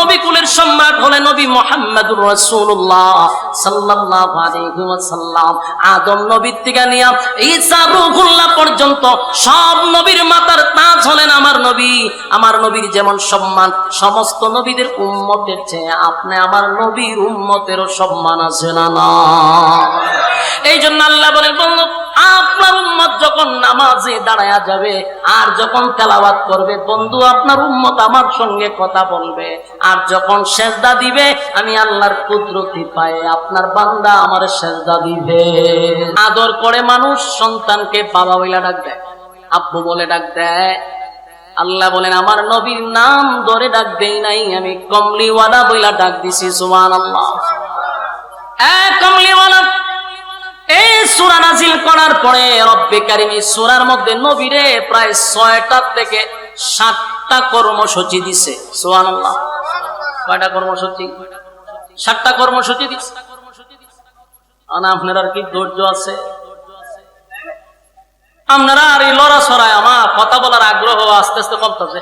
নবী কুলের সম্রাট হলেন নবী মুহাম্মদুর রাসূলুল্লাহ সাল্লাল্লাহু আলাইহি ওয়াসাল্লাম। আদম নবীর থেকে নিয়ে ঈসা রূহুল্লাহ পর্যন্ত সব নবীর মাথার তাজ হলেন আমার নবী। আমার নবীর যেমন সম্মান সমস্ত নবীদের উম্মতের চেয়ে আপনি আমার নবীর উম্মতেরও সম্মান আছে না? না। এই জন্য আল্লাহ বলেন, বন্ধু আপনার উম্মত যখন নামাজে দাঁড়ায়া যাবে আর যখন তেলাওয়াত করবে, বন্ধু আপনার উম্মত আমার সঙ্গে কথা বলবে, আর যখন সেজদা দিবে আমি আল্লাহর কুদরতি পায়ে আপনার বান্দা আমার সেজদা দিবে। আদর করে মানুষ সন্তানকে বাবা বলে ডাক দেয়, আব্বু বলে ডাক দেয়। আল্লাহ বলেন আমার নবীর নাম ধরে ডাক দেই নাই, আমি কমলিওয়ালা বইলা ডাক দিছি। সুবহানাল্লাহ। কমলিওয়ালা এই সূরা নাযিল করার পরে রব্বে কারীম এই সূরার মধ্যে নবীরে প্রায় 6টা থেকে 7টা কর্মসূচি দিছে। সুবহানাল্লাহ। কয়টা কর্মসূচি? 7টা কর্মসূচি দিছে। আনা আপনার আর কি ধৈর্য আছে? আপনারা আর এই লড়াছড়ায় আমার কথা বলার আগ্রহ আস্তে আস্তে কমতেছে।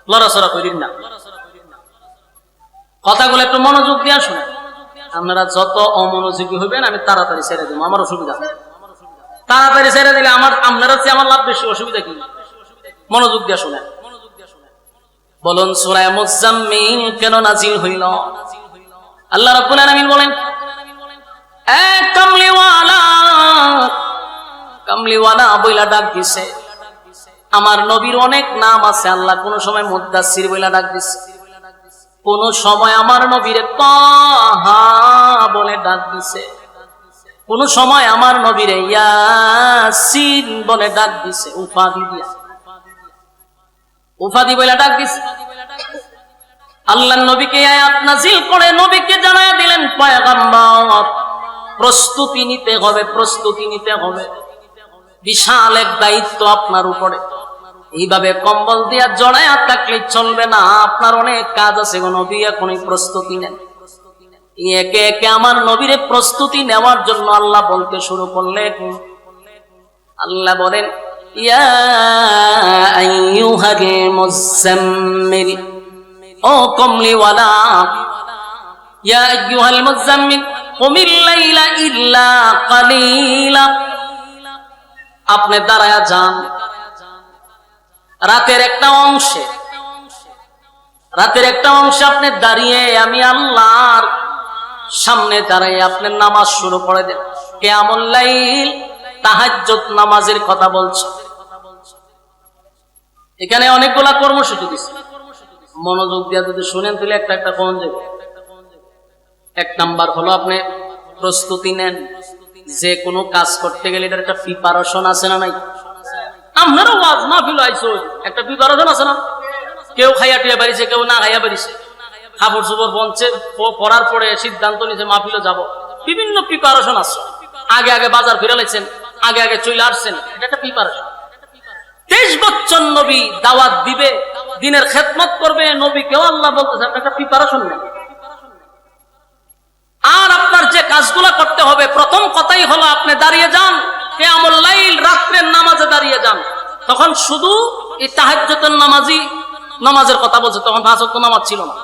লড়াছড়া করিন না, কথাগুলো একটু মনোযোগ দিয়ে শুনেন। আপনারা যত অমনোযোগী হইবেন আমি তাড়াতাড়ি ছেড়ে দেবো, আমার অসুবিধা। তাড়াতাড়ি ছেড়ে দিলে আপনারা চেয়ে আমার লাভ বেশি, অসুবিধা কি? মনোযোগ দিয়ে শুনেন। বলুন সূরা মুজাম্মিল কেন নাজিল হইল? আল্লাহ রাব্বুল আলামিন বলেন, কামলিওয়ালা বইলা ডাক দিছে। আমার নবীর অনেক নাম আছে, আল্লাহ কোন সময় মুদ্দাসসির বইলা ডাক দিছে, কোন সময় আমার নবীরে তাহা বলে ডাক দিছে, কোন সময় আমার নবীরে ইয়াসিন বলে ডাক দিছে, উপাধি বলে ডাক দিছে। আল্লাহর নবীকে আয়াত নাযিল করে নবীকে জানায়া দিলেন, পয়গম্বর প্রস্তুতি নিতে হবে, প্রস্তুতি নিতে হবে, বিশাল এক দায়িত্ব আপনার উপরে। এইভাবে কম্বল দিয়া জড়ায়া থাকলে চলবে না, আপনার অনেক কাজ আছে। নবী এখনই প্রস্তুতি নেন। একে একে আমার নবীর প্রস্তুতি নেওয়ার জন্য আল্লাহ বলতে শুরু করলেন। আল্লাহ বলেন, ইয়া আইয়ুহাল মুযাম্মিল, ও কমলিওয়ালা, ইয়া আইয়ুহাল মুযাম্মিল কুমিল লাইলা ইল্লা কালিলা। আপনি দাঁড়ায়া যান রাতের একটা অংশে, রাতের একটা অংশে আপনি দাঁড়িয়ে আমি আল্লাহর সামনে দাঁড়িয়ে আপনি নামাজ শুরু করে দেন। কিয়ামুল লাইল, তাহাজ্জুদ নামাজের কথা বলছে। এখানে অনেকগুলা কর্মসূচি দিচ্ছে, মনোযোগ দিয়ে যদি শুনেন তাহলে একটা একটা কোন যাবে। এক নাম্বার হলো আপনি প্রস্তুতি নেন। যে কোনো কাজ করতে গেলে এটার একটা প্রিপারেশন আছে না নাই? আপনারও ওয়াজ মাহফিল আইছো, একটা প্রিপারেশন আছে না? কেউ খাইয়া টিয়া বাড়িছে, কেউ না খাইয়া বাড়িছে, কাপড় চোপড় বনছে, পড়ার পরে সিদ্ধান্ত নিয়েছে মাহফিলে যাব। বিভিন্ন প্রিপারেশন আছে। আগে আগে বাজার ফিরে লাইছেন, আগে আগে চলে আসছেন, এটা একটা প্রিপারেশন। 23 বছর নবী দাওয়াত দিবে, দিনের খেদমত করবে, নবী কেউ আল্লাহ বলতেছে একটা প্রিপারেশন নেই। আর আপনার যে কাজগুলো করতে হবে, প্রথম কথাই হলো আপনি দাঁড়িয়ে যান কিয়ামুল লাইল, রাত্রের নামাজে দাঁড়িয়ে যান। তখন শুধু এই তাহাজ্জুদের নামাজের কথা বলছে, তখন 5 ওয়াক্ত নামাজ ছিল না।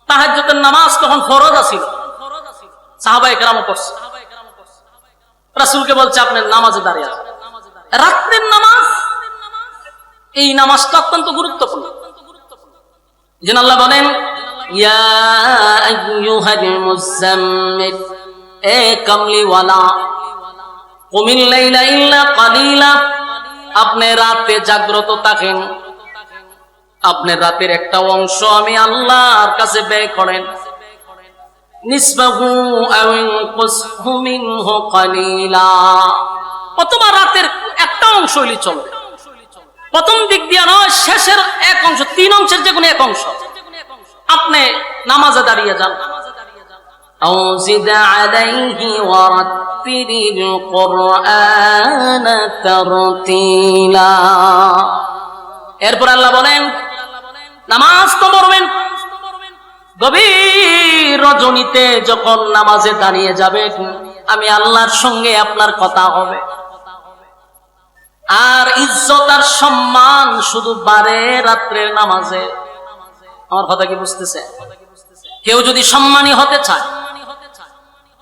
তাহাজ্জুদের নামাজ তখন ফরজ ছিল, সাহাবায়ে কেরামও পড়ছে। রাসূলকে বলছে আপনি নামাজে দাঁড়িয়ে যান। রাত্রের নামাজ, এই নামাজটা অত্যন্ত গুরুত্বপূর্ণ। যেন আল্লাহ বলেন, ইয়া আইয়ুহাল মুযাম্মিল, এ কামলিওয়ালা, কুমিল লাইলা ইল্লা কালিলা, আপনি রাতে জাগ্রত থাকেন, আপনি রাতের একটা অংশ আমি আল্লাহর কাছে ব্যয় করেন। নিসবাহু আও ইনকুসহু মিনহু কালিলা, অথবা রাতের একটা অংশ হইলে চলবে। প্রথম দিক দিয়ে নয়, শেষের এক অংশ, 3 অংশের যে কোনো এক অংশ আপনি নামাজে দাঁড়িয়ে যান। আও জিদ আলাইহি ওয়ারাত্তিলিল কুরআন তারতিলা। এরপর আল্লাহ বলেন, নামাজ তো পড়বেন, গভীর রজনীতে যখন নামাজে দাঁড়িয়ে যাবেন আমি আল্লাহর সঙ্গে আপনার কথা হবে। আর ইজ্জত আর সম্মান শুধু বাড়ে রাত্রের নামাজে। আমার কথা কি বুঝতেছে? কেউ যদি সম্মানী হতে চায়,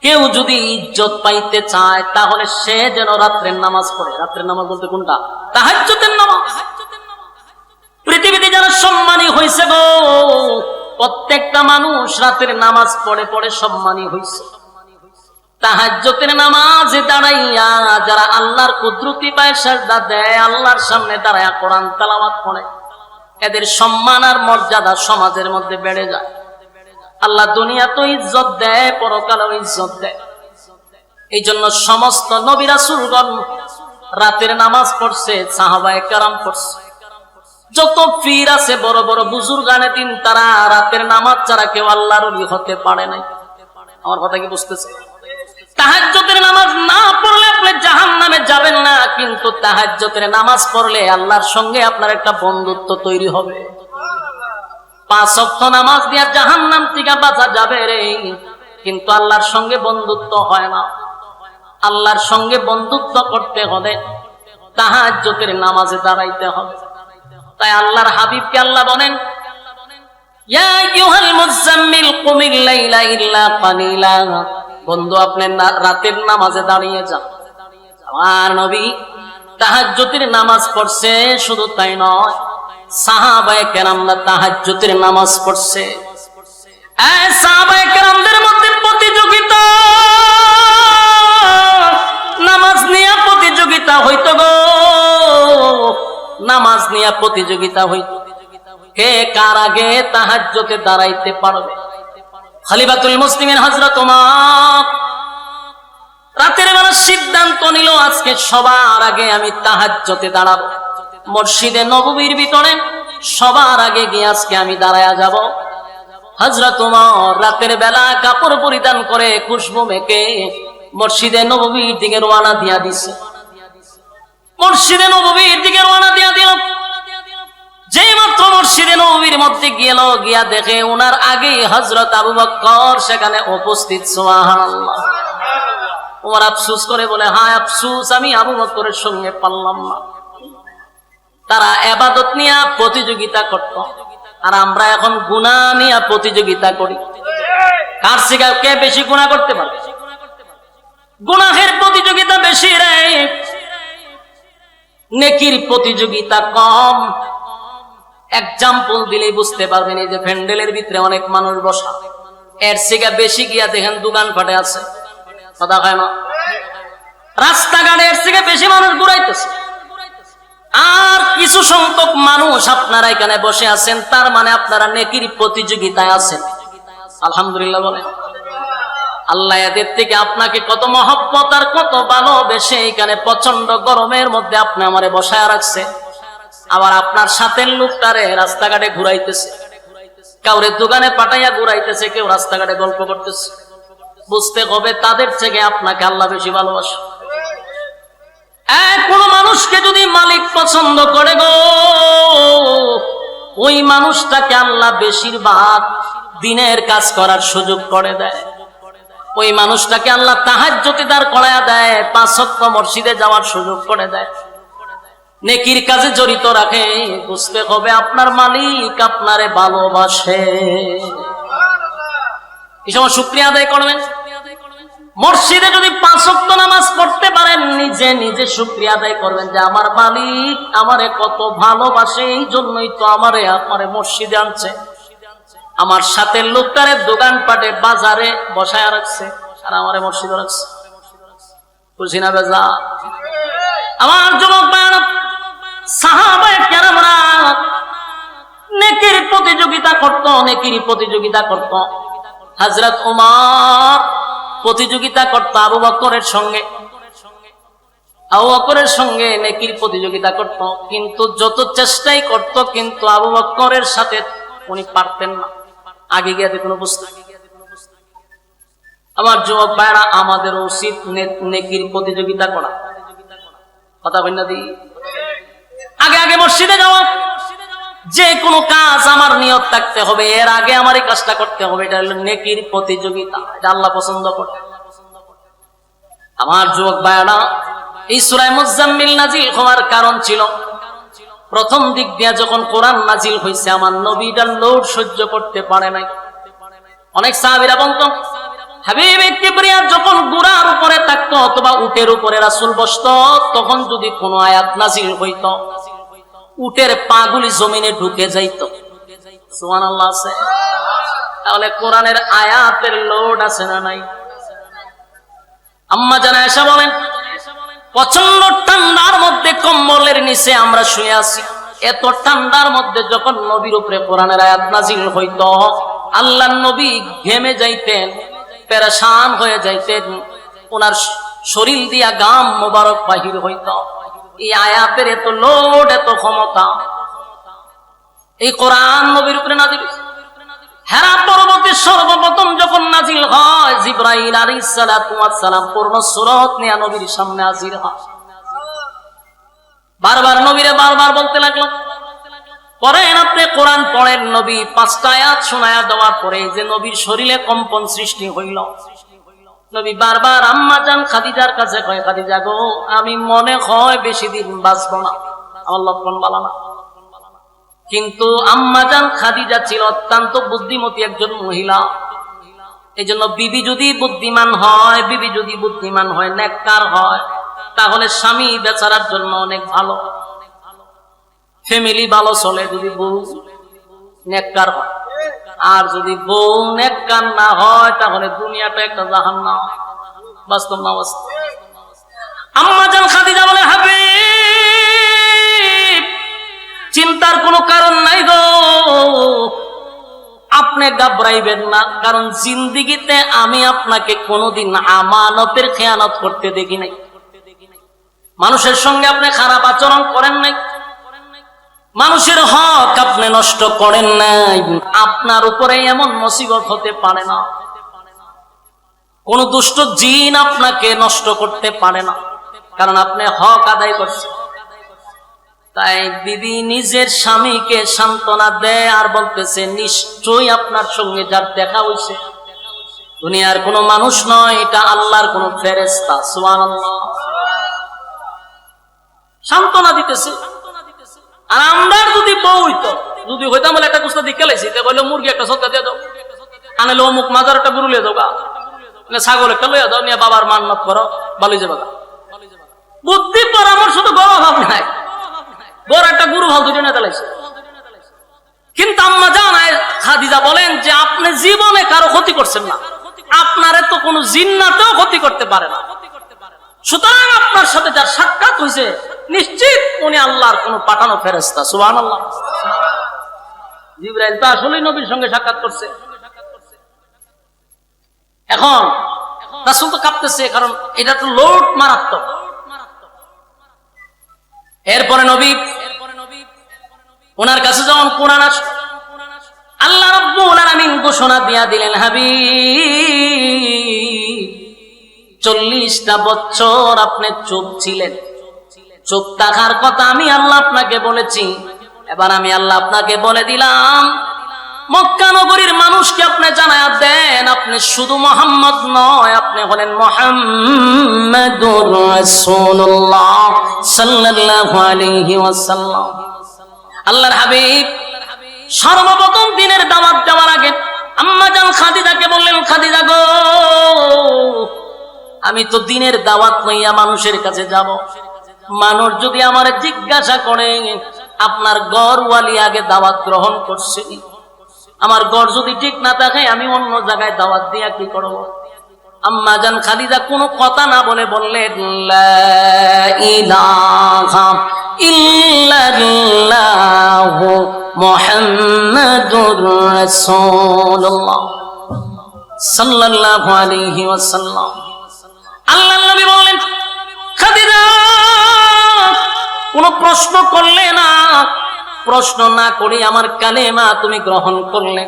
কেউ যদি ইজ্জত পাইতে চায়, তাহলে সে যেন রাত্রের নামাজ পড়ে। রাত্রের নামাজ বলতে কোনটা? তাহাজ্জুদের নামাজ। পৃথিবীতে যারা সম্মানী হয়েছে গো, প্রত্যেকটা মানুষ রাতের নামাজ পড়ে পড়ে সম্মানী হয়েছে। তাহাজ্জুদের নামাজে দাঁড়াইয়া যারা আল্লাহর কুদরতি পায়ে সিজদা দেয়, আল্লাহর সামনে দাঁড়ায়া কোরআন তেলাওয়াত করে, এদের সম্মান আর মর্যাদা সমাজের মধ্যে বেড়ে যায়। আল্লাহ দুনিয়াতেও ইজ্জত দেয়, পরকালেও ইজ্জত দেয়। এই জন্য সমস্ত নবী রাসূলগণ রাতের নামাজ পড়ছে, সাহাবায়ে কেরাম পড়ছে। যত পীর আছে, বড় বড় বুজুর্গানে দিন, তারা রাতের নামাজ ছাড়া কেউ আল্লাহর ওলি হতে পারে নাই। আমার কথা কি বুঝতেছে? তাহাজ্জুদের নামাজ না পড়লে আপনি জাহান্নামে যাবেন না, কিন্তু তাহাজ্জুদের নামাজ পড়লে আল্লাহর সঙ্গে আপনার একটা বন্ধুত্ব তৈরি হবে। 5 ওয়াক্ত নামাজ দিয়া জাহান্নাম থেকে বাঁচা যাবে রে, কিন্তু আল্লাহর সঙ্গে বন্ধুত্ব হয় না। আল্লাহর সঙ্গে বন্ধুত্ব করতে হলে তাহাজ্জুদের নামাজে দাঁড়াইতে হবে। তাই আল্লাহর হাবিবকে আল্লাহ বলেন, ইয়া আইয়ুহাল মুযাম্মিল কুমিল লাইলা ইল্লা কালিলা। বন্ধু, আপনি রাতের নামাজে দাঁড়িয়ে যান। আমার নবী তাহাজ্জুদের নামাজ পড়ছে, শুধু তাই নয়, সাহাবায়ে কেরামরা তাহাজ্জুদের নামাজ পড়ছে। এই সাহাবায়ে কেরামদের মধ্যে প্রতিযোগিতা, নামাজ নিয়ে প্রতিযোগিতা হইতো গো, নামাজ নিয়ে প্রতিযোগিতা হইতো, কে কার আগে তাহাজ্জুদে দাঁড়াইতে পারবে। খলিফাতুল মুসলিমিন হযরত ওমর রাতের বেলা সিদ্ধান্ত নিল, আজকে সবার আগে আমি তাহাজ্জুদে দাঁড়াবো। মসজিদে নববীর ভিতরে সবার আগে গিয়ে আজকে আমি দাঁড়ায়া যাব। হযরত ওমর রাতের বেলা কাপড় পরিধান করে খুশবু মেখে মসজিদে নববীর দিকে রওনা দিয়া দিছে। মসজিদে নববীর দিকে রওনা দিয়া দিল। যেই মাত্র মসজিদে নববীর মধ্যে গেল, গিয়া দেখে ওনার আগেই হযরত আবু বকর সেখানে উপস্থিত। সুবহানাল্লাহ। ওমর আফসোস করে বলে, হায় আফসোস, আমি আবু বকরের সঙ্গে পারলাম না। তারা ইবাদত নিয়ে প্রতিযোগিতা করত, আর আমরা এখন গুনাহ নিয়ে প্রতিযোগিতা করি। কার থেকে কে বেশি গুনাহ করতে পারে? গুনাহের প্রতিযোগিতা বেশি রে, নেকির প্রতিযোগিতা কম। এক্সাম্পল দিলেই বুঝতে পারবেন। এই যে প্যান্ডেলের ভিতরে অনেক মানুষ বসা, এর থেকে বেশি গিয়া দেখেন দোকান পাটে আছে, কথা হয় না? রাস্তাঘাটে এর থেকে বেশি মানুষ ঘুরাইতেছে, আর কিছু সংখ্যক মানুষ আপনারা এখানে বসে আছেন, তার মানে আপনারা নেকির প্রতিযোগিতায় আছেন। আলহামদুলিল্লাহ বলেন। আল্লাহ এদের থেকে আপনাকে কত মহব্বত আর কত ভালোবেসে এখানে প্রচন্ড গরমের মধ্যে আপনি আমারে বসায় রাখছে। আবার আপনার সাথে লোকটারে রাস্তাঘাটে ঘুরাইতেছে, কাউরে দোকানে পাঠাইয়া ঘুরাইতেছে, কেউ রাস্তাঘাটে গল্প করতেছে। বুঝতে হবে তাদের থেকে আপনাকে আল্লাহ বেশি ভালোবাসে। কোন মানুষকে যদি মালিক পছন্দ করে গো, ওই মানুষটাকে আল্লাহ বেশিরভাগ দিনের কাজ করার সুযোগ করে দেয়। ওই মানুষটাকে আল্লাহ তাহাজ্জুদে দাঁড় করায়া দেয়, 5 ওয়াক্ত মসজিদে যাওয়ার সুযোগ করে দেয়, নেকির কাজে জড়িত রাখে। বুঝতে হবে আপনার মালিক আপনারে ভালোবাসে। এই সময় শুকরিয়া আদায় করবেন। মসজিদে যদি 5 ওয়াক্ত নামাজ পড়তে পারেন, নিজে নিজে শুকরিয়া আদায় করবেন যে আমার মালিক আমারে কত ভালোবাসে, এই জন্যই তো আমারে মসজিদে আনছে। আমার সাথে লোকটারে দোকানপাটে বাজারে বসায় রাখছে, আর আমারে মসজিদে রাখছে। খুশি না বেজা? আমার যুবক ভাইরা, সাহাবায়ে কেরামরা নেকির প্রতিযোগিতা করত, নেকির প্রতিযোগিতা করত। হযরত ওমর প্রতিযোগিতা করত আবু বকরের সঙ্গে, আবু বকরের সঙ্গে নেকির প্রতিযোগিতা করত, কিন্তু যত চেষ্টাই করত, কিন্তু আবু বকরের সাথে উনি পারতেন না। আগে গিয়ে দেখুন অবস্থা। আমার যুবক ভাইরা, আমাদের উচিত নেকির প্রতিযোগিতা করা। কথা বলেন না দি? আগে আগে মসজিদে যাওয়া, যে কোনো কাজ আমার নিয়ত থাকতে হবে, এর আগে আমার এই কাজটা করতে হবে। এটা হলো নেকির প্রতিযোগিতা, এটা আল্লাহ পছন্দ করে। আমার যুবক ভাইরা, এই সূরা মুজাম্মিল নাজিল হওয়ার কারণ ছিল প্রথম দিক দিয়া যখন কোরআন নাজিল হয়েছে আমার নবীটার লোড সহ্য করতে পারে নাই। অনেক সাহাবীরা বলতো হাবিব কিবরিয়া যখন ঘোড়ার উপরে থাকতো অথবা উটের উপরে রাসূল বসতো, তখন যদি কোনো আয়াত নাজিল হইতো উটের পাগুলি জমিনে ঢুকে যাইতো। সুবহানাল্লাহ আছে। তাহলে কোরআনের আয়াতের লোড আছে না নাই? আম্মা জান আয়েশা বলেন প্রচন্ড ঠান্ডার মধ্যে কম্বলের নিচে আমরা শুয়ে আছি, এত ঠান্ডার মধ্যে যখন নবীর উপরে কোরআনের আয়াত নাজিল হইতো আল্লাহর নবী ঘেমে যাইতেন, পেরেশান হয়ে যাইতেন, ওনার শরীর দিয়া গাম মোবারক বাহির হইত। এই আয়াতের এত লোড, এত ক্ষমতা এই কোরআন নবীর উপরে নাজিল। হেরা পর্বতে সর্বপ্রথম যখন নাজিল হয় জিবরাইল আলাইহিস সালাতু ওয়াস সালাম পূর্ণ সূরত নিয়ে নবীর সামনে হাজির হয়। বারবার নবীরে বারবার বলতে লাগলো পড়েন, আপনি কোরআন পড়েন। নবী 5টা আয়াত শোনায়া দেওয়ার পরে যে নবীর শরীরে কম্পন সৃষ্টি হইল। নবী বারবার আম্মা জান খাদিজার কাছে কয়, খাদিজা গো আমি মনে হয় বেশি দিন বাঁচব না, আমার লক্ষণ ভালো না। কিন্তু আম্মা জান খাদিজা ছিল অত্যন্ত বুদ্ধিমতী একজন মহিলা। এই জন্য বিবি যদি বুদ্ধিমান হয় নেককার হয়, তাহলে স্বামী বেচারার জন্য অনেক ভালো, ফ্যামিলি ভালো চলে যদি বউ নেককার হয়। আর যদি বউ নেককার না হয় তাহলে দুনিয়াটা একটা জাহান্নাম। বাস্তব না বাস্তব? আম্মা জান খাদিজা বলে হাবিব চিন্তার কোনো কারণ নাই গো, আপনি ঘাবড়াইবেন না, কারণ জিন্দেগিতে আমি আপনাকে কোনোদিন আমানতের খেয়ানত করতে দেখি নাই। মানুষের সঙ্গে আপনি খারাপ আচরণ করেন নাই, মানুষের হক আপনি নষ্ট করেন নাই। আপনার উপরে এমন মুসিবত হতে পারে না, কোন দুষ্ট জিন আপনাকে নষ্ট করতে পারে না, কারণ আপনি হক আদায় করছেন। তাই বিবি নিজের স্বামীকে সান্ত্বনা দেয় আর বলতেছে নিশ্চয়ই আপনার সঙ্গে যার দেখা হয়েছে দুনিয়ার কোনো মানুষ নয়, এটা আল্লাহর কোন ফেরেশতা। সুবহানাল্লাহ। সান্ত্বনা দিতেছে। আর আমরা যদি বউ হইতো, যদি হইতাম বলে একটা কুস্তা দিকে লাইছি, বললো মুরগি একটা সৎকা দিয়ে দাও, আনলে অমুক মাজার একটা গরু লিয়ে দাও, ছাগল একটা লইয়া দাও, নিয়ে বাবার মান্নত করো, বালি যাবে। বুদ্ধি পরামর্শ তো বড় অভাব নাই, বড় একটা গুরু ভাল দুটো নেতা লাইছে। কিন্তু আম্মা জান খাদিজা বলেন যে আপনি জীবনে কারো ক্ষতি করছেন না, আপনারে তো কোনো জিন্নাতেও ক্ষতি করতে পারে না। সুতরাং আপনার সাথে যার সাক্ষাৎ হয়েছে নিশ্চিত উনি আল্লাহর কোন পাঠানো ফেরেশতা। সুবহানাল্লাহ। জিবরাইল তো আসলেই নবীর সঙ্গে সাক্ষাৎ করছে। এখন রাসূল তো কাঁপতেছে, কারণ এটা তো লোড মারাত্মক। এরপরে নবী ওনার কাছে যখন কোরআন আসলো, আল্লাহ রাব্বুল আলামিন ঘোষণা দিয়া দিলেন হাবিব 40টা বছর আপনি চুপ ছিলেন, চুপ থাকার কথা আমি আল্লাহ আপনাকে বলেছি। এবার আমি আল্লাহ আপনাকে বলে দিলাম, মক্কা নগরীর মানুষকে আপনি জানায়া দেন আপনি শুধু মুহাম্মদ নয়, আপনি হলেন মুহাম্মাদুর রাসূলুল্লাহ সাল্লাল্লাহু আলাইহি ওয়াসাল্লাম। আল্লাহর হাবিব সর্বপ্রথম দিনের দাওয়াত দেওয়ার আগে আম্মা জান খাদিজাকে বললেন, খাদিজা গো আমি তো দিনের দাওয়াত লইয়া মানুষের কাছে যাব, মানুষ যদি আমার জিজ্ঞাসা করে আপনার ঘরওয়ালি আগে দাওয়াত গ্রহণ করছে, আমার ঘর যদি ঠিক না থাকে আমি অন্য জায়গায় দাওয়াত দিয়া কি করব? আম্মা জান খাদিজা কোনো কথা না বলে বললেন লা ইলাহা ইল্লাল্লাহু মুহাম্মাদুর রাসূলুল্লাহ সাল্লাল্লাহু আলাইহি ওয়াসাল্লাম। আল্লাহর নবী বললেন, খাদিজা কোনো প্রশ্ন করলে না, প্রশ্ন না করে আমার কালেমা তুমি গ্রহণ করলে।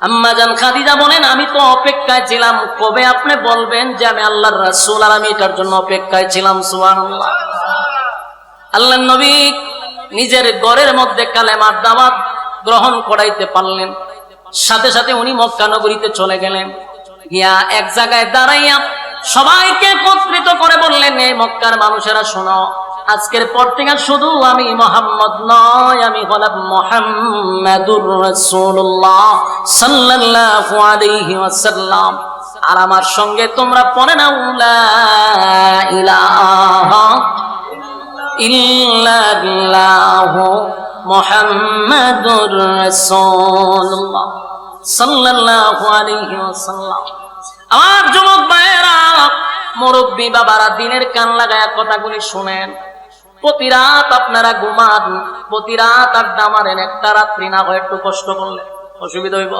আম্মা জান খাদিজা বলেন, আমি তো অপেক্ষায় ছিলাম কবে আপনি বলবেন যে আমি আল্লাহর রাসূল, আর আমি এটার জন্য অপেক্ষায় ছিলাম। সুবহানাল্লাহ। আল্লাহর নবী নিজের ঘরের মধ্যে কালেমার দাওয়াত গ্রহণ করাইতে পারলেন, সাথে সাথে উনি মক্কা নগরীতে চলে গেলেন। গিয়া এক জায়গায় দাঁড়াইয়া সবাইকে একত্রিত করে বললেন, এই মক্কার মানুষেরা শোনো, আজকের পর থেকে শুধু আমি মুহাম্মদ নয়, আমি হলাম মুহাম্মাদুর রাসূলুল্লাহ সাল্লাল্লাহু আলাইহি ওয়াসাল্লাম। আর আমার সঙ্গে তোমরা পড়ে নাও লা ইলাহা ইল্লাল্লাহু মুহাম্মাদুর রাসূলুল্লাহ সাল্লাল্লাহু আলাইহি ওয়াসাল্লাম। আমার যুবক ভাইয়েরা, মুরব্বী বাবারা, দিনের কান লাগায়া কথাগুলি শুনেন। প্রতি রাত আপনারা ঘুমান, প্রতি রাত আড্ডা মারেন, একটা রাত্রি না হয় একটু কষ্ট করলে অসুবিধা হইব।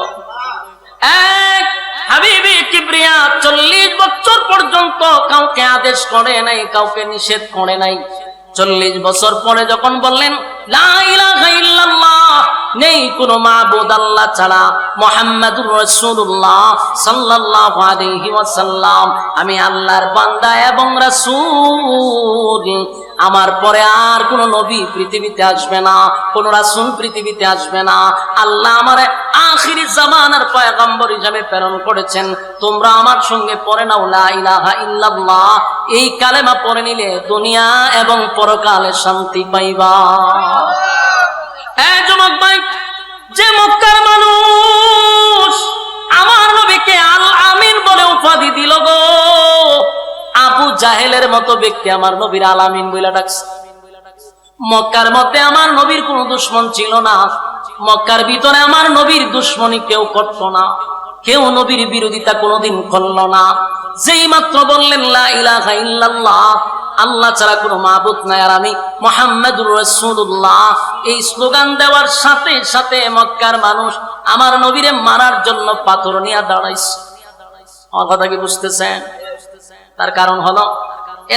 এক হাবিবি কিবরিয়া 40 বছর পর্যন্ত কাউকে আদেশ করে নাই, কাউকে নিষেধ করে নাই। 40 বছর পরে যখন বললেন লা ইলাহা ইল্লাল্লাহ, নেই কোনো মাবুদ আল্লাহ ছাড়া, মুহাম্মাদুর রাসূলুল্লাহ সাল্লাল্লাহু আলাইহি ওয়াসাল্লাম আমি আল্লাহর বান্দা এবং রাসূল, আমার পরে আর কোন নবী পৃথিবীতে আসবে না, কোন রাসূল পৃথিবীতে আসবে না। আল্লাহ আমারে আখিরি জামানার পয়গম্বর হিসেবে প্রেরণ করেছেন। তোমরা আমার সঙ্গে পড়ে নাও লা ইলাহা ইল্লাল্লাহ। এই কালেমা পড়ে নিলে দুনিয়া এবং পরকালে শান্তি পাইবা। যুবক ভাই, যে মক্কার মানুষ আমার নবীকে আল আমিন বলে উপাধি দিল গো, আবু জাহেলের মতো ব্যক্তি আমার নবীর আল আমিন বলে ডাকছে। মক্কার মধ্যে আমার নবীর কোন দুশমন ছিল না, মক্কার ভিতরে আমার নবীর দুশমনি কেউ করতো না, কেউ নবীর বিরোধিতা কোনোদিন করলো না। যেই মাত্র বললেন লা ইলাহা ইল্লাল্লাহ, আল্লাহ ছাড়া কোনো মাবুদ নাই আর আমি মুহাম্মাদুর রাসূলুল্লাহ, এই স্লোগান দেওয়ার সাথে সাথে মক্কার মানুষ আমার নবীরে মারার জন্য পাথর নিয়ে দাঁড়াইছে। আমার কথা কি বুঝতেছেন? তার কারণ হলো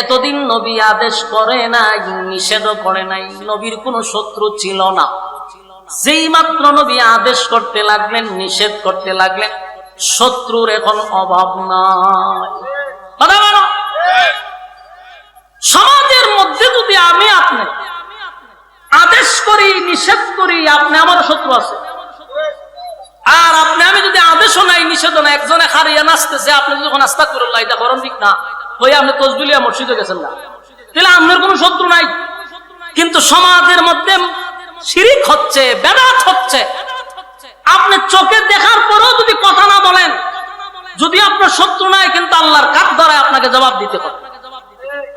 এতদিন নবী আদেশ করে নাই, নিষেধও করে নাই, নবীর কোনো শত্রু ছিল না। যেই মাত্র নবী আদেশ করতে লাগলেন, নিষেধ করতে লাগলেন, শত্রুর এখন অভাব নাই। সমাজের মধ্যে যদি আমি আপনি আদেশ করি, নিষেধ করি, আপনি আমার শত্রু আছে। আর আপনি আমি যদি আদেশও নাই, নিষেধও নাই, একজনে হারিয়ে নাচতেছে, আপনি যখন আস্তাগফিরুল্লাহ এটা করেন ঠিক না, হয়ে আপনি তসবিলিয়া মসজিদে গেছেন না, তাহলে আপনার কোনো শত্রু নাই। কিন্তু সমাজের মধ্যে শিরিক হচ্ছে, বেদাত হচ্ছে। আপনি চোখে দেখার পরেও যদি কথা না বলেন, যদি আপনার শত্রু নাই, কিন্তু আল্লাহর কাঠ দ্বারা আপনাকে জবাব দিতে হবে।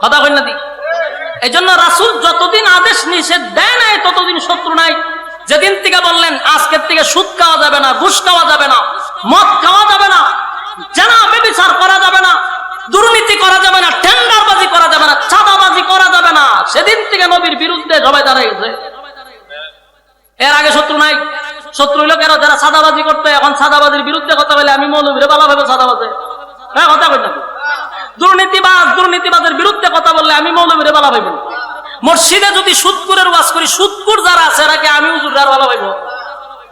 কথা কই না দি? এই জন্য রাসূল যতদিন আদেশ নিষেধ দেয় নাই, ততদিন শত্রু নাই। যেদিন থেকে বললেন আজকের থেকে সুদ খাওয়া যাবে না, ঘুষ খাওয়া যাবে না, মদ খাওয়া যাবে না, জেনা ব্যভিচার করা যাবে না, দুর্নীতি করা যাবে না, টেন্ডারবাজি করা যাবে না, চাঁদাবাজি করা যাবে না, সেদিন থেকে নবীর বিরুদ্ধে সবাই দাঁড়াইছে। এর আগে শত্রু নাই। শত্রু হইল কেন? যারা চাঁদাবাজি করতে, এখন চাঁদাবাজির বিরুদ্ধে কথা বলে আমি মৌলবীরে বালা ভাবে চাঁদাবাজে, হ্যাঁ কথা কই না? দুর্নীতিবাজের বিরুদ্ধে কথা বললে আমি মৌলবীরে বালা ভাইব। মসজিদে যদি সুদকুরের ওয়াজ করি, সুদকুর যারা আছে এরাকে আমি হুজুরের বালা ভাইব।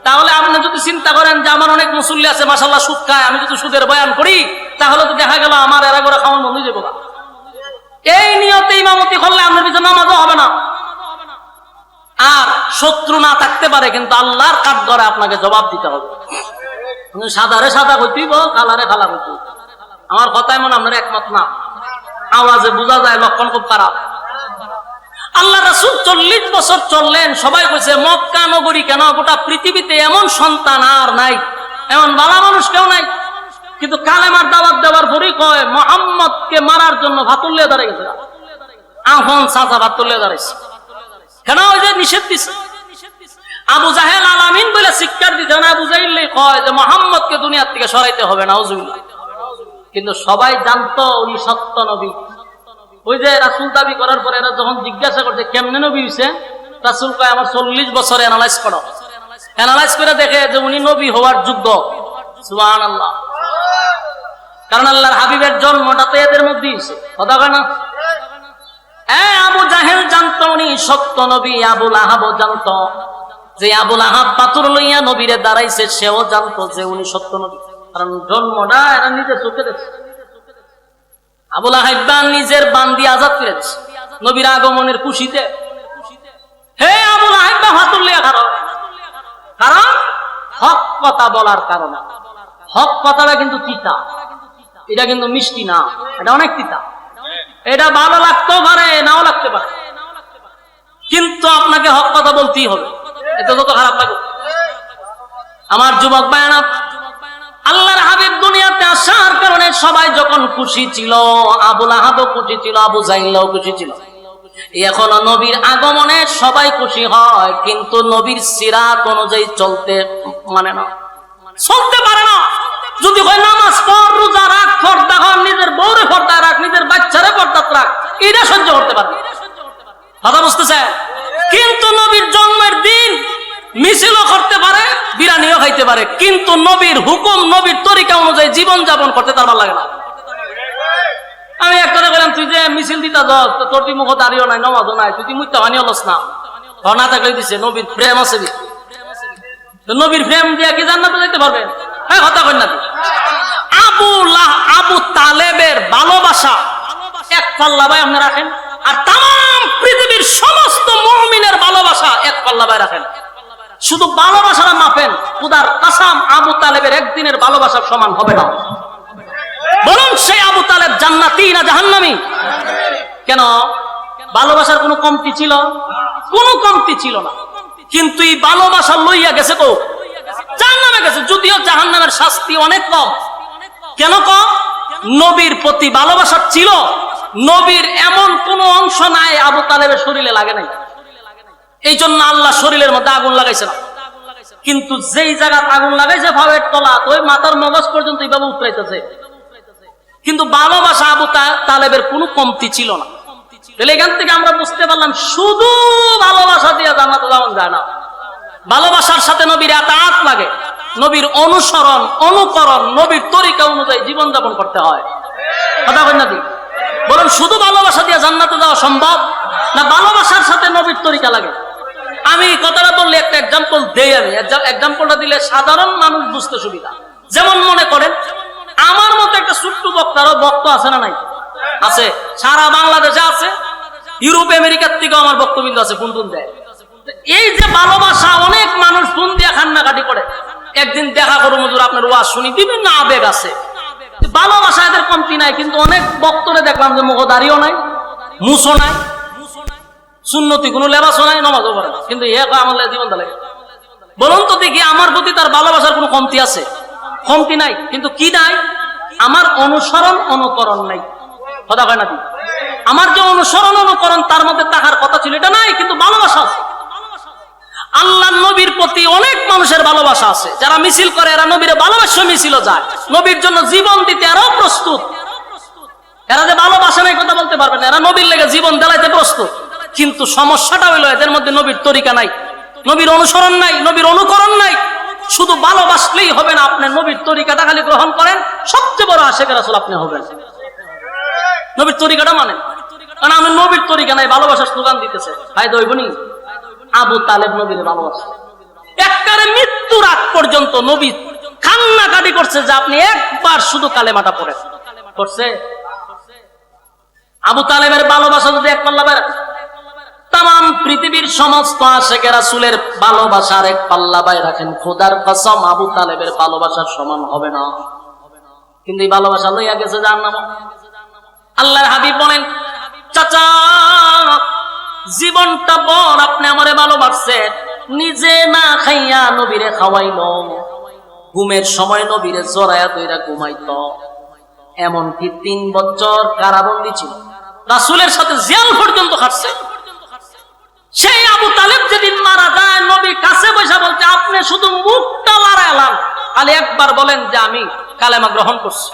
তাহলে আপনি যদি চিন্তা করেন যে আমার অনেক মুসল্লি আছে মাশাআল্লাহ সুদ খায়, আমি যদি সুদের বয়ান করি, তাহলে তো দেখা গেল আমার এরা করে খাওয়ান বন্ধ হয়ে যাবো। এই নিয়তে ইমামতি করলে আপনার পিছনে নামাজও হবে না। আর শত্রু না থাকতে পারে, কিন্তু আল্লাহর কাঠ ধরে আপনাকে জবাব দিতে হবে। সাদারে সাদা হইতেইব, কালারে কালা হইতেইব। আমার কথায় মনে আপনার একমত না? আওয়াজে বোঝা যায় লক্ষণ খুব খারাপ। আল্লাহ রাসূল 40 বছর চললেন, সবাই কইছে মক্কা নগরী কেন, গোটা পৃথিবীতে এমন সন্তান আর নাই, এমন ভালো মানুষ কেউ নাই। কিন্তু কালেমার দাওয়াত দেওয়ার পরই কয় মুহাম্মদকে মারার জন্য ভাতুল্লিয়া দাঁড়িয়ে গেছে। আহন চাচা ভাতুল্লিয়া দাঁড়াইছে কেন? ওই যে নিষেধ দিছে। আবু জাহেল আল আমিন বলে শিক্ষার দিতে না, আবু জাহেল কয় যে মুহাম্মদকে দুনিয়ার থেকে সরাইতে হবে না। কিন্তু সবাই জানতো উনি সত্য নবী। ওই যে রাসূল দাবি করার পরে এরা যখন জিজ্ঞাসা করছে কেমনে নবী হইছে, রাসূল কয় আমার 40 বছর অ্যানালাইজ করো। অ্যানালাইজ করে দেখে যে উনি নবী হওয়ার যোগ্য। সুবহানাল্লাহ। কারণ আল্লাহর হাবিবের জন্মটা তো এদের মধ্যেই হইছে। কথা কয় না? আবু জাহেল জানতো উনি সত্য নবী, আবু লাহাবও জানতো। যে আবু লাহাব পাথর লইয়া নবীরে দাঁড়াইছে, সেও জানতো যে উনি সত্য নবী, কারণ জন্মটা এরা নিজে চোখে দেখছে। আবু লাহাব নিজের বান্দি আজাদ করেছে নবীর আগমনের খুশিতে। হে আবু লাহাব হাতুল লিয়া খারাপ, কারণ হক কথা বলার কারণে। হক কথাটা কিন্তু তিতা, এটা কিন্তু মিষ্টি না, এটা অনেক তিতা। এটা ভালো লাগতেও পারে, নাও লাগতে পারে। কিন্তু আপনাকে হক কথা বলতেই হবে, এটা যত খারাপ লাগে। আমার যুবক ভাইরা, আল্লাহর হাবিব দুনিয়াতে আসার কারণে সবাই যখন খুশি ছিল, আবু লাহাবও খুশি ছিল, আবু জাহিলও খুশি ছিল। এখনো নবীর আগমনে সবাই খুশি হয়, কিন্তু নবীর সিরাত অনুযায়ী চলতে মানে না, চলতে পারে না। যদি হয় নামাজ পড়, রোজা রাখ, পর্দা হন, নিজের বউরে পর্দা রাখ, নিজের বাচ্চারে পর্দা রাখ, এটা সহ্য করতে পারবে, কথা বুঝতেছে? কিন্তু নবীর জন্মের দিন মিছিলও করতে পারে, বিরিয়ানিও খাইতে পারে, কিন্তু নবীর হুকুম, নবীর তরিকা অনুযায়ী জীবন যাপন করতে তার ভালো লাগে না। আমি একটা বললাম, তুই যে মিছিল দিতা যাস, তোর তুই মুখ দাঁড়িয়েও নাই, নমাজও নাই, তুই মুখ হানি হলস না, না থাকলে দিছে নবীর প্রেম আছে, নবীর প্রেম দিয়ে কি জান্নাতে যেতে পারবে? হ্যাঁ, কথা কই না। আবু তালেবের ভালোবাসা এক পাল্লা ভাই আপনি রাখেন, আর তাম পৃথিবীর সমস্ত মুমিনের ভালোবাসা এক পাল্লা ভাই রাখেন। শুধু ভালোবাসাটা মাপেন, খুদার কাসাম আবু তালেবের একদিনের ভালোবাসার সমান হবে না। বলুন, সেই আবু তালেব জান্নাতি না জাহান্নামী? কেন? ভালোবাসার কোনো কমতি ছিল? কোনো কমতি ছিল না। কিন্তু এই ভালোবাসা লইয়া গেছে তো জাহান্নামে গেছে, যদিও জাহান্নামের শাস্তি অনেক কম। কেন কম? নবীর প্রতি ভালোবাসা ছিল, নবীর এমন কোন অংশ নাই আবু তালেবের শরীরে লাগে নাই, এই জন্য আল্লাহ শরীরের মধ্যে আগুন লাগাইছে না। কিন্তু যেই জায়গায় আগুন লাগাইছে ভাবের তলা, ওই মাথার মগজ পর্যন্ত এইভাবে উতরাইতেছে। কিন্তু ভালোবাসা আবু তালেবের কোনো কমতি ছিল না। তাহলে এখান থেকে আমরা বুঝতে পারলাম, শুধু ভালোবাসা দিয়ে জান্নাতে যাওয়া যায় না, ভালোবাসার সাথে নবীর আতাত লাগে, নবীর অনুসরণ, অনুকরণ, নবীর তরিকা অনুযায়ী জীবন যাপন করতে হয়। কথা বলেন না? বলুন, শুধু ভালোবাসা দিয়ে জান্নাতে যাওয়া সম্ভব না ভালোবাসার সাথে নবীর তরিকা লাগে? আমি কথাটা বললে একটা এক্সাম্পল দেই। আমি এক্সাম্পলটা দিলে সাধারণ মানুষ বুঝতে সুবিধা। যেমন মনে করেন, আমার মতো একটা ছোট্ট বক্তারও বক্তা আছে না নাই? আছে, সারা বাংলাদেশে আছে, ইউরোপ আমেরিকার থেকেও আমার বক্তব্য আছে, ফোন দেয়। এই যে ভালোবাসা, অনেক মানুষ ফোন দিয়ে কান্নাকাটি করে, একদিন দেখা করো হুজুর আপনার ওয়াজ শুনি, বিভিন্ন আবেগ আছে, ভালোবাসা এদের কমতি নাই। কিন্তু অনেক বক্তরে দেখলাম যে মুখ দাঁড়িয়েও নাই, মুসো নাই, সুন্নতি কোনো লেবাসও নাই, নমাজও পড়ে না, কিন্তু আমার জীবন দাঁড়ায়। বলুন তো দেখি, আমার প্রতি তার ভালোবাসার কোনো কমতি আছে? কমতি নাই। কিন্তু কি নাই? আমার অনুসরণ, অনুকরণ নাই। কথা হয় না? আমার যে অনুসরণ, অনুকরণ তার মধ্যে থাকার কথা ছিল, এটা নাই, কিন্তু ভালোবাসা আছে। আল্লাহ নবীর প্রতি অনেক মানুষের ভালোবাসা আছে, যারা মিছিল করে এরা নবীর ভালোবাসা মিছিল যায়, নবীর জন্য জীবন দিতে এরাও প্রস্তুত। এরা যে ভালোবাসা নাই কথা বলতে পারবে না, এরা নবীর লেগে জীবন দেলাইতে প্রস্তুত। কিন্তু সমস্যাটা হইলো এদের মধ্যে নবীর তরিকা নাই, নবীর অনুসরণ নাই, নবীর অনুকরণ নাই। শুধু ভালোবাসলেই হবে না, আপনি নবীর তরিকাটা খালি গ্রহণ করেন, সবচেয়ে বড় আশিক রাসূল আপনি হবেন। নবীর তরিকাটা মানে, কারণ আমি নবীর তরিকা নাই, ভালোবাসার স্লোগান দিতেছে, ফায়দা হইব নি? আবু তালেব নবীর ভালোবাসা, একবারে মৃত্যুর আগ পর্যন্ত নবী কান্নাকাটি করছে যে আপনি একবার শুধু কালেমাটা পড়েন। করছে? আবু তালেবের ভালোবাসা যদি এক পাল্লা বের, তাম পৃথিবীর সমস্ত আশিক রাসূলের ভালোবাসার এক পাল্লা বাই রাখেন, খোদার কসম আবু তালেবের ভালোবাসার সমান হবে না। কিন্তু এই ভালোবাসা লইয়া গেছে জাহান্নামে। আল্লাহর হাবিব বলেন, চাচা জীবনটা বড় আপনি আমারে ভালোবাসছেন, নিজে না খাইয়া নবীরে খাওয়াইলো, ঘুমের সময় নবীরে জড়াইয়া দইরা ঘুমাইতো, এমনকি 3 বছর কারাবন্দী ছিল, রাসূলের সাথে জেল পর্যন্ত খাটছে। সেই আবু তালেব যেদিন মারা যায়, নবীর কাছে বসে বলতে, আপনি শুধু মুখটা লড়াইলাম, খালি একবার বলেন যে আমি কালেমা গ্রহণ করছি।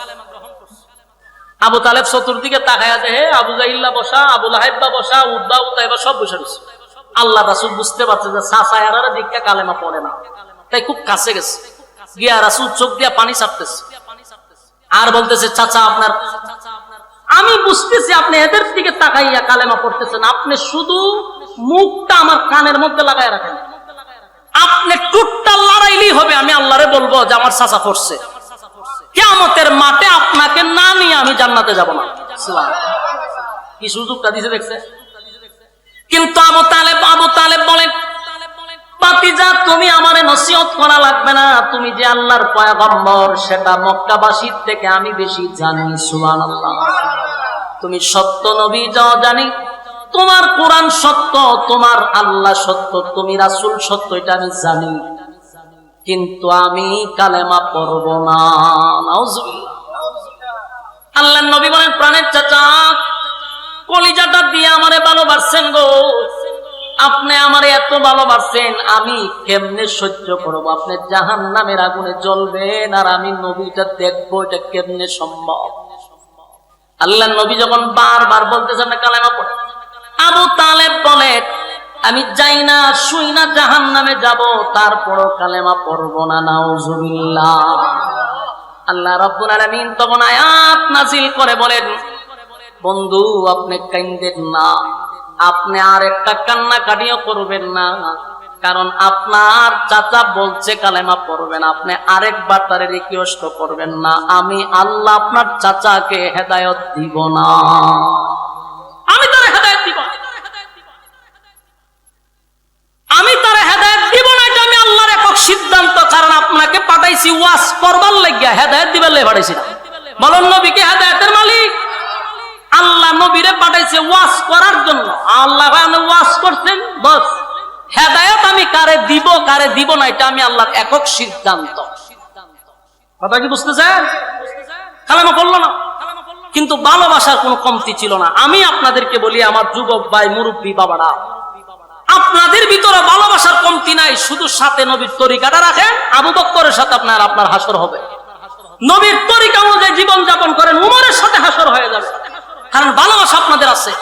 আবু তালেব চতুর্দিকে তাকায়া যে, হে আবু জাহিল্লা বসা, আবু লাহাইবা বসা, উদ্বা উতাইবা সব বসে রয়েছে। আল্লাহ রাসূল বুঝতে পারছে যে চাচায়ারা দীক্ষা কালেমা পড়ে না, তাই খুব কাছে গেছে, গিয়া রাসূল চোখ দিয়া পানি ছাড়তেছে আর বলতেছে, চাচা আপনার, আমি বুঝতেছি আপনি এদের দিকে তাকাইয়া কালেমা পড়তেছেন, আপনি শুধু মুখটা আমার কানের মধ্যে লাগায় রাখেন, আপনি টুকটা লড়াইলেই হবে, আমি আল্লাহরে বলবো যে আমার চাচা পড়ছে, কিয়ামতের মাঠে আপনাকে না নিয়ে আমি জান্নাতে যাব না। কি সুযোগটা দিছে দেখছে? কিন্তু আবু তালেব বলেন, ভাতিজা তুমি আমারে নসিহত করা লাগবে না, তুমি যে আল্লাহর পয়গম্বর সেটা মক্কাবাসীর থেকে আমি বেশি জানি। সুবহানাল্লাহ। তুমি সত্য নবী যাও জানি, তোমার কোরআন সত্য, তোমার আল্লাহ সত্য, তুমি রাসূল সত্য, এটা আমি জানি, কিন্তু আমি কালেমা পড়ব না। নাউজুবিল্লাহ। আল্লাহর নবী বলেন, প্রাণের চাচা, কলিজাটা দিয়ে আমারে ভালোবাসছেন গো, আপনি আমারে এত ভালোবাসছেন, আমি কেমনে সহ্য করব? আপনি জাহান্নামের আগুনে জ্বলবেন আর আমি নবীটা দেখবো, এটা কেমনে সম্ভব? আল্লাহর নবী যখন বারবার বলতেছেন না কালেমা পড়ে, আবু তালেব বলে, আমি যাই না শুই না জাহান্নামে যাব, তারপরও কালেমা পড়ব না। নাউজুবিল্লাহ। আল্লাহ রাব্বুল আলামিন তখন আয়াত নাযিল করে বলেন, বন্ধু আপনি কাঁদেন না, আপনি আর একটা কান্না কাটিও করবেন না, কারণ আপনার চাচা বলছে কালেমা পড়বেন, আপনি আরেকবার তারে রিকোয়েস্ট করবেন না, আমি আল্লাহ আপনার চাচাকে হেদায়েত দিব না, আমি তারে হেদায়েত দিব, আমি তারে হেদায়েত দিব না, এটা আমি আল্লাহর একক সিদ্ধান্ত। কারণ আপনাকে পাঠাইছি ওয়াজ করবার লাগিয়া, হেদায়েত দিবার লাগি পাঠাইছি না। বলেন নবীকে হেদায়েতের মালিক? আল্লাহ নবীরে পাঠাইছে ওয়াজ করার জন্য, আল্লাহ ওয়াজ করছেন, বস হেদায়েত আমি কারে দিব কারে দিব না, এটা আমি আল্লাহর একক সিদ্ধান্ত। কথা কি বুঝতেছেন? কালেমা পড়লো না, কিন্তু ভালোবাসার কোনো কমতি ছিল না। আমি আপনাদেরকে বলি, আমার যুবক ভাই, মুরব্বী বাবারা, আপনাদের ভিতরে ভালোবাসার কমতি নাই, শুধু সাথে নবীর তরিকাটা রাখেন, আবু বকরের সাথে আপনার হাসর হবে। নবীর তরিকা অনুযায়ী জীবন যাপন করেন, উমরের সাথে হাসর হয়ে যাবে, কারণ ভালোবাসা আপনাদের আছে।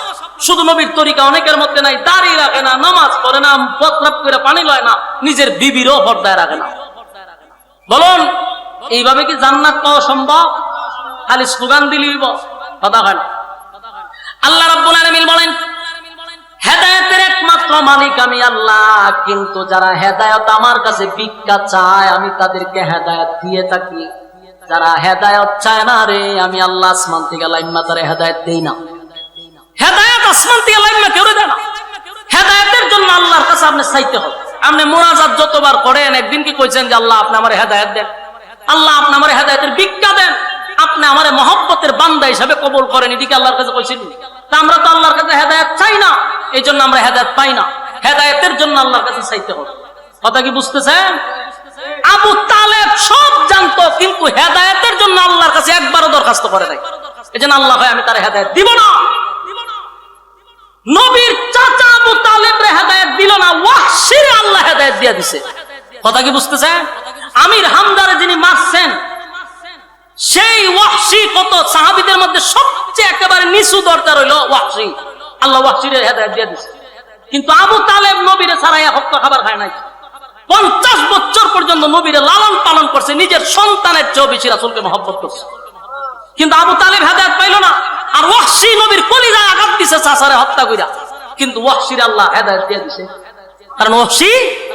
শুধু নবীর তরিকা অনেকের মধ্যে নাই, দাড়ি রাখে না, নামাজ পড়ে না, প্রস্রাব করে পানি লয় না, নিজের বিবিরও পর্দায় রাখে না। বলুন এইভাবে কি জান্নাত পাওয়া সম্ভব? খালি স্লোগান দিলেই কথা হয় না। আল্লাহ রাব্বুল আলামিন বলেন, হেদায়েতের একমাত্র মালিক আমি আল্লাহ, কিন্তু যারা হেদায়েত আমার কাছে ভিক্ষা চায়, আমি তাদেরকে হেদায়েত দিয়ে থাকি। যারা হেদায়েত চায় না রে, আমি আল্লাহ আসমান থেকে লাইম্মা তারে হেদায়েত দেই না। হেদায়েত আসমান থেকে লাইম্মা কেউ দেয় না। হেদায়েতের জন্য আল্লাহর কাছে আপনি চাইতে হবে। আপনি মুনাজাত যতবার করেন, একদিন কি কইছেন যে আল্লাহ আপনি আমারে হেদায়েত দেন, আল্লাহ আপনি আমারে হেদায়েতের ভিক্ষা দেন, আপনি আমারে মহব্বতের বান্দা হিসাবে কবুল করেন, এদিকে আল্লাহর কাছে কইছেন? তা আমরা তো আল্লাহর কাছে হেদায়েত চাই না, এই জন্য আমরা হেদায়েত পাই না। হেদায়েতের জন্য আল্লাহর কাছে চাইতে হবে। কথা কি বুঝতেছেন? আবু তালেব সব জানতো, কিন্তু হেদায়েতের জন্য আল্লাহর কাছে একবারও দরখাস্ত করে নাই। এই জন্য আল্লাহ ভাই আমি তার হেদায়েত দিব না। নবীর চাচা আবু তালেবরে হেদায়েত দিল না, ওয়াহশীর আল্লাহ হেদায়েত দিয়ে দিছে। কথা কি বুঝতেছেন? আমির হামজারে যিনি মারছেন, সেই ওয়াহশী কত সাহাবীদের মধ্যে সবচেয়ে একেবারে নিচু দরজা রইল ওয়াহশী, আল্লাহ ওয়াহশীর হেদায়েত দিয়ে দিছে। কিন্তু আবু তালেব নবীরে ছাড়াইয়া হক খাবার খায় নাই। 50 বছর পর্যন্ত নবীরে লালন পালন করছে, নিজের সন্তানের চেয়ে বেশি রাসূলকে মহব্বত করছে, কিন্তু আবু তালেব হেদায়েত পাইল না। আর ওয়াহশী নবীর কলিজায় আঘাত দিছে চাচারে হত্যা কইরা, কিন্তু ওয়াহশীর আল্লাহ হেদায়েত দিয়ে দিছে। কারণ ওয়াহশী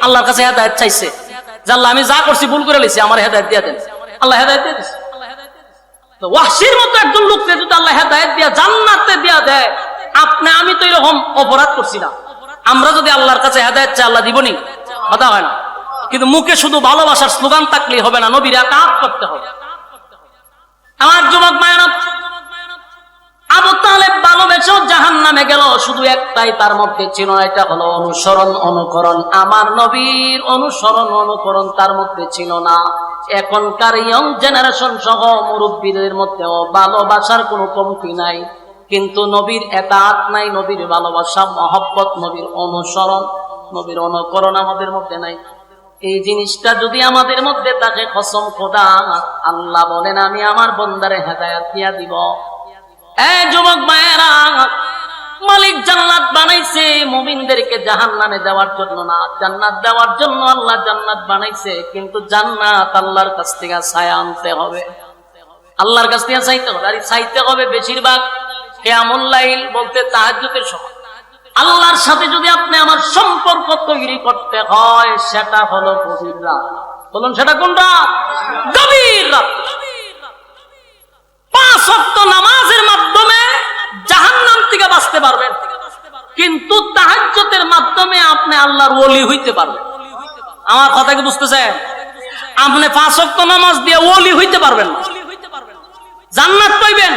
আল্লাহর কাছে হেদায়েত চাইছে যে আল্লাহ আমি যা করছি ভুল করে লইছি, আমার হেদায়েত দিয়ে দেন। আল্লাহ হেদায়েত দিয়ে দিছে। তো ওয়াহশীর মতো একজন লোককে যদি আল্লাহ হেদায়েত দিয়া জান্নাতে দিয়া দেয়, আপনি আমি তো এরকম অপরাধ করছি না। আমরা যদি আল্লাহর কাছে হেদায়েত চাই, আল্লাহ দিবনি? কথা হয় না। কিন্তু মুখে শুধু ভালোবাসার স্লোগান থাকলেই হবে না, নবীর আতাত করতে হবে। আমার যুবক মায়েরা, আবু তালেব ভালোবেসেও জাহান্নামে গেল, শুধু একটাই তার মধ্যে ছিল, এটা হলো অনুসরণ অনুকরণ। আমার নবীর অনুসরণ অনুকরণ তার মধ্যে ছিল না। এখনকার ইয়ং জেনারেশন সহ মুরব্বীদের মধ্যেও ভালোবাসার কোনো কমতি নাই, কিন্তু নবীর এতাত নাই, নবীর ভালোবাসা মহব্বত, নবীর অনুসরণ, নবীর অনুকরণ আমাদের মধ্যে নাই। এই জিনিসটা যদি আমাদের মধ্যে থাকে, কসম খোদা, আল্লাহ বলেন আমি আমার বান্দারে হেদায়েত দিয়া দিব। এই যুবক ভাইয়েরা, মালিক জান্নাত বানাইছে মুমিনদেরকে জাহান্নামে দেওয়ার জন্য না, জান্নাত দেওয়ার জন্য আল্লাহ জান্নাত বানাইছে, কিন্তু জান্নাত আল্লাহর কাছ থেকে ছায়া আনতে হবে, আল্লাহর কাছ থেকে চাইতে হবে। আর চাইতে হবে বেশিরভাগ কিয়ামুল লাইল বলতে তাহাজ্জুদের সময়। আল্লাহর সাথে যদি আপনি আমার সম্পর্ক তৈরি করতে হয়, সেটা হলো গভীর রাত। বলুন সেটা কোন রাত? গভীর রাত। 5 ওয়াক্ত নামাজের মাধ্যমে জাহান্নাম থেকে বাঁচতে পারবেন, কিন্তু তাহাজ্জুদের মাধ্যমে আপনি আল্লাহর ওলি হইতে পারবেন। আমার কথা কি বুঝতেছেন? আপনি 5 ওয়াক্ত নামাজ দিয়ে ওলি হইতে পারবেন না, জান্নাত পাইবেন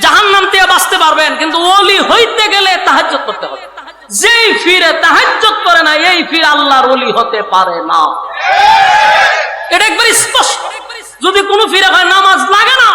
জাহান্নাম থেকে বাঁচতে পারবেন, কিন্তু ওলি হইতে গেলে তাহাজ্জুদ করতে হবে। যেই ফিরে তাহাজ্জুদ করে না, এই ফির আল্লাহর ওলি হতে পারে না। এটা একবার স্পষ্ট। যদি কোনো ফিরে হয় নামাজ লাগে না,